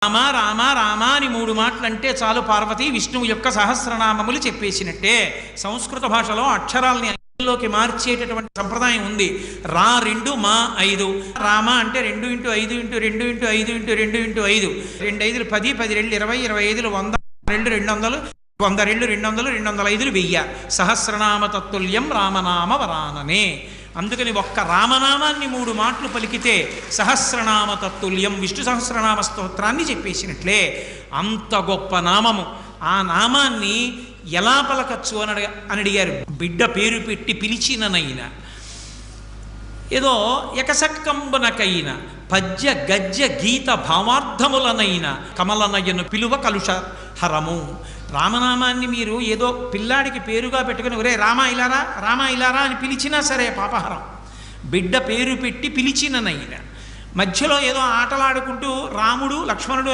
రామ రామ రామ అని 3 మాటలు అంటే చాలు పార్వతి విష్ణువు యొక్క సహస్రనామములు చెప్పేసినట్టే. సంస్కృత భాషలో అక్షరాలని లోకి మార్చేటటువంటి సంప్రదాయం ఉంది. రా 2 మా 5. రామ అంటే 2 × 5 × 2 × 5 × 2 × 5. 2 5 10, 10 2 20, 25 100, 2 200, 100 2 200, 205 1000. సహస్రనామ తత్తుల్యం రామనామ వరాననే. అందుకని ఒక్క రామనామాన్ని 3 మాటలు పలికితే సహస్రనామ తత్తుల్యం విష్ణు సహస్రనామ స్తోత్రాన్ని చెప్పేసినట్లే. అంత గొప్ప నామము. ఆ నామాన్ని ఎలా పలకచ్చు అని అడిగారు. బిడ్డ పేరు పెట్టి పిలిచిననైనా, ఏదో ఎకసక్కంబునకైన పద్య గద్య గీత భావార్థములనైనా కమలనయను పిలువ కలుష హరము. రామనామాన్ని మీరు ఏదో పిల్లాడికి పేరుగా పెట్టుకుని ఒరే రామా ఇలారా రామా ఇలారా అని పిలిచినా సరే పాపహరం. బిడ్డ పేరు పెట్టి పిలిచిననైనా, మధ్యలో ఏదో ఆటలాడుకుంటూ రాముడు లక్ష్మణుడు